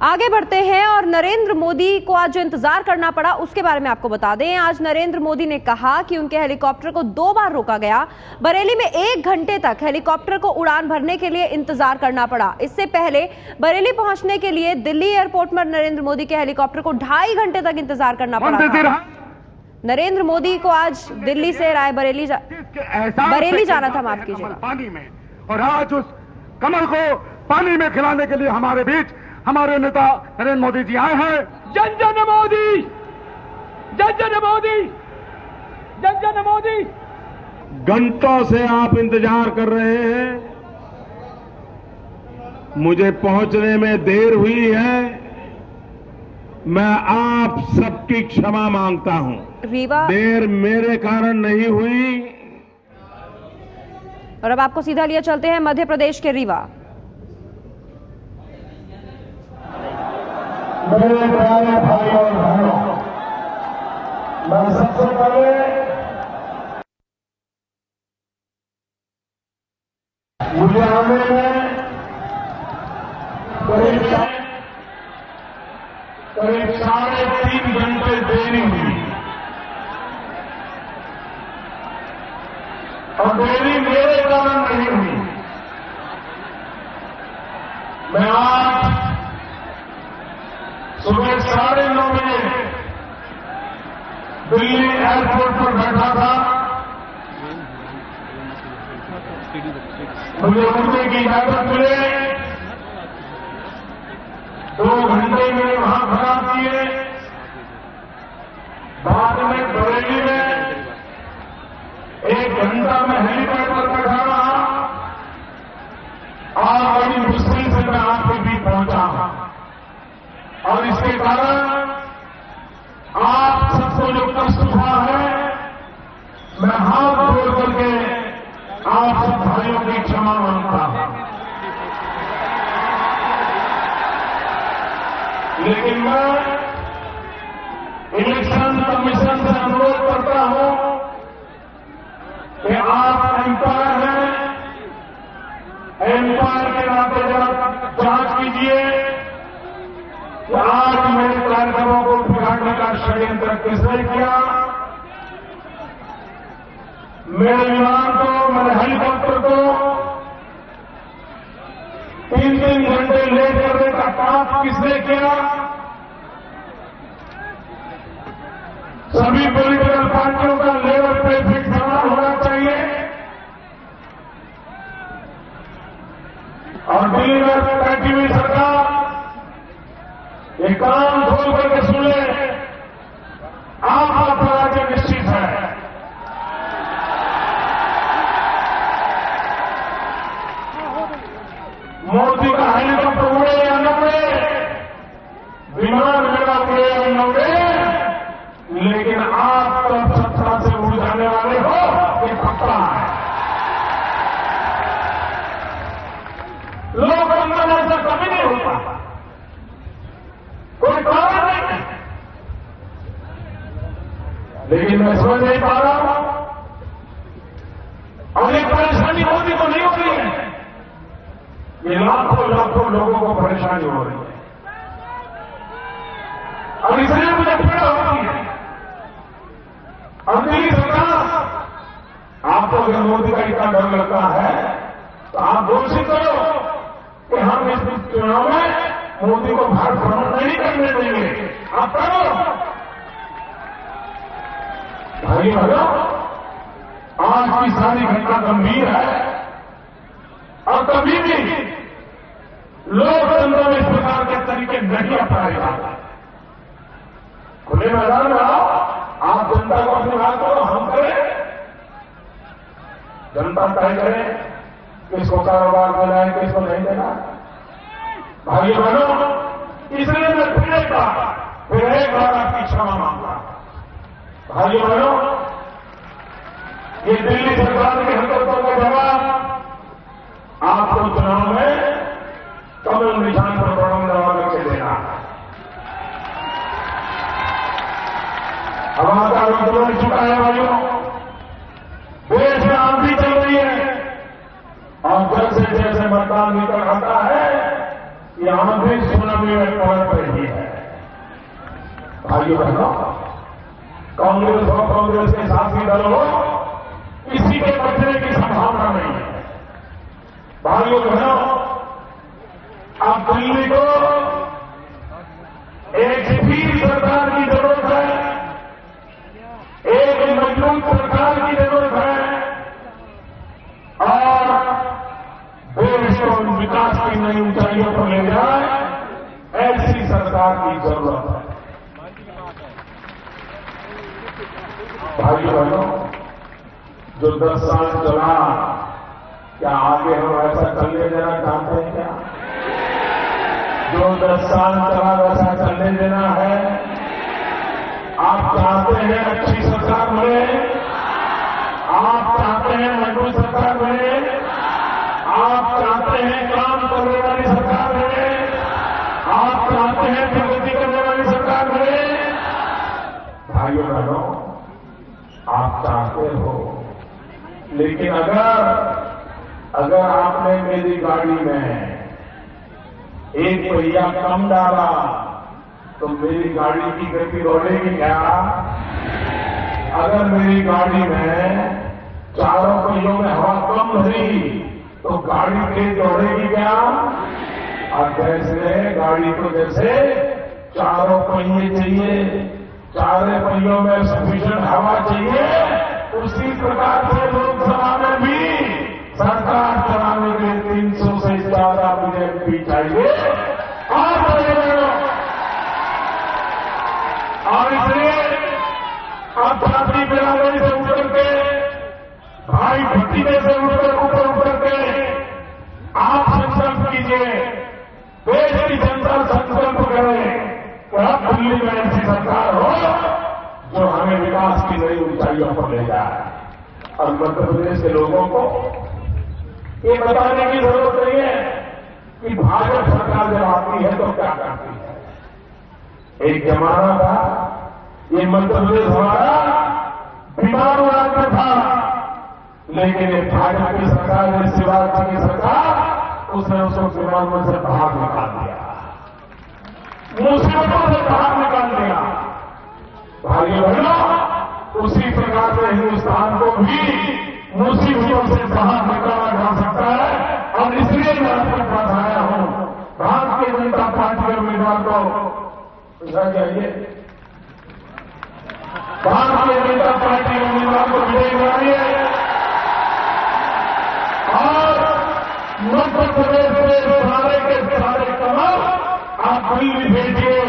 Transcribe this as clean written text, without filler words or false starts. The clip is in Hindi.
आगे बढ़ते हैं और नरेंद्र मोदी को आज जो इंतजार करना पड़ा उसके बारे में आपको बता दें। आज नरेंद्र मोदी ने कहा कि उनके हेलीकॉप्टर को 2 बार रोका गया। बरेली में 1 घंटे तक हेलीकॉप्टर को उड़ान भरने के लिए इंतजार करना पड़ा। इससे पहले बरेली पहुंचने के लिए दिल्ली एयरपोर्ट पर नरेंद्र मोदी के हेलीकॉप्टर को 2.5 घंटे तक इंतजार करना पड़ा था। नरेंद्र मोदी को आज दिल्ली से बरेली जाना था, माफ कीजिएगा, पानी में। और आज उस कमल को पानी में खिलाने के लिए हमारे बीच हमारे नेता नरेंद्र मोदी जी आए हैं। जन जन मोदी, जन जन मोदी, जन जन मोदी। घंटों से आप इंतजार कर रहे हैं, मुझे पहुंचने में देर हुई है, मैं आप सबकी क्षमा मांगता हूं। देर मेरे कारण नहीं हुई। और अब आपको सीधा लिए चलते हैं मध्य प्रदेश के रीवा। मेरे प्यारे भाई और बहनों, मैं सबसे पहले मुझे आने में करीब 3.5 घंटे देरी हुई। और देरी मेरे कारण नहीं हुई। मैं आज सुबह 9:30 बजे दिल्ली एयरपोर्ट पर बैठा था। मुझे उड़ने की इजाजत मिले, 2 घंटे में वहां खड़ा किए। बाद में बरेली में 1 घंटा में हेलीपैड पर बैठा रहा और बड़ी मुश्किल से मैं आपके बीच पहुंचा। और इसके कारण आप सबको जो कष्ट हुआ है, मैं हाथ जोड़ करके आप सब भाइयों की क्षमा मांगता हूं। लेकिन मैं इलेक्शन कमीशन से अनुरोध करता हूं कि आप एम्पायर हैं, एम्पायर के नाते जरा जांच कीजिए कि आज मेरे कार्यक्रमों को बिगाड़ने का षड्यंत्र किसने किया। मेरे विमान को, मेरे हेलीकॉप्टर को 3 घंटे लेट करने का काम किसने किया। सभी पॉलिटिकल पार्टियों का लेवल पे फिट सवाल होना चाहिए। और दिल्ली में बैठी हुई सरकार ये कान खोल करके सुन ले, आपका पराजय निश्चित है। मोदी का हेलीकॉप्टर उड़े या न उड़े, विमान मेरा उड़े या न उड़े, लेकिन आप तो सत्ता से उड़ जाने वाले हो, ये पक्का है। लोकतंत्र में ऐसा कभी नहीं होता, कोई कारण नहीं। लेकिन मैं समझ नहीं पा रहा हूं, और ये परेशानी मोदी को नहीं हो रही है, ये लाखों लोगों को परेशानी हो रही है। और इसलिए मुझे पीड़ा होती है। और दिल्ली सरकार, आपको अगर मोदी का इतना डर लगता है तो आप घोषित करो कि हम इस चुनाव में मोदी को भारत भ्रमण नहीं करने देंगे। आप करो भाई बहनों, आज की सारी घटना गंभीर है और कभी भी लोकतंत्र में इस प्रकार के तरीके नहीं अपनाए जाते। खुले मैदान में आओ, आप जनता को अपनी बात करो, हम करें, जनता तय करे किसको कारोबार देना है, किसको नहीं देना। भाई बहनों, इसलिए मैं फिर एक बार आपकी क्षमा मांगता। भाई बहनों, ये दिल्ली सरकार की हरकतों का जवाब आपको चुनाव में कमल निशान पर बड़ा दबा करके देना है। हमारा आंदोलन चुका है भाइयों, देश में आंधी चल रही है और जैसे जैसे मतदान निकल आता है, ये आंधी सुना बदनामी में पलट रही है। भाइयों बहनों, कांग्रेस और कांग्रेस के साथी दल हो, किसी के बचने की संभावना नहीं है। भाइयों बहनों, अब दिल्ली को एक स्थिर सरकार की जरूरत है, एक मजबूत सरकार की जरूरत है और देश को विकास की नई ऊंचाइयों पर ले जाए, ऐसी सरकार की जरूरत है। भाइयों बहनों, जो 10 साल चला, क्या आगे हम ऐसा चलने देना चाहते हैं क्या? जो 10 साल चला वैसा चलने देना है? आप चाहते हैं अच्छी सरकार बने? आप चाहते हैं मजबूत सरकार बने? आप चाहते हैं काम करने वाली सरकार बने? आप चाहते हैं प्रगति करने वाली सरकार बने? भाइयों बहनों, आप चाहते हो, लेकिन अगर आपने मेरी गाड़ी में एक पहिया कम डाला तो मेरी गाड़ी की गति दौड़ेगी क्या? अगर मेरी गाड़ी में चारों पहियों में हवा कम भरी तो गाड़ी तेज दौड़ेगी क्या? और जैसे गाड़ी को जैसे चारों पहिए चाहिए, चारों पहियों में सफिशिएंट हवा चाहिए, उसी प्रकार से लोकसभा में भी सरकार चलाने के 300 से ज्यादा बीजेपी चाहिए। और इसलिए अब जाति बिरादरी से उतर के, भाई भतीजे से ऊपर के आप संकल्प कीजिए, देश की जनता संकल्प करे कि अब दिल्ली में ऐसी सरकार हो जो हमें विकास की नई ऊंचाइयों पर ले जाए। और मध्य प्रदेश के लोगों को ये बताने की जरूरत नहीं है कि भाजपा सरकार जब आती है तो क्या करती है। एक जमाना था, ये मध्य प्रदेश हमारा बीमार राज्य था, लेकिन ये भाजपा की सरकार ने, शिवराज जी की सरकार, उसने उसको बीमारों से बाहर निकाल दिया, मुसीबतों से बाहर निकाल दिया। भाइयों बहनों, उसी प्रकार से हिंदुस्तान को भी मुसीबतों से बाहर निकाला जा सकता है। और इसलिए मैं आपके पास आया हूं, भारतीय जनता पार्टी के उम्मीदवार को जाइए, भारतीय जनता पार्टी के उम्मीदवार को विजयी कराइए और मध्य प्रदेश के सारे के सारे कमल आप दिल्ली भेजिए।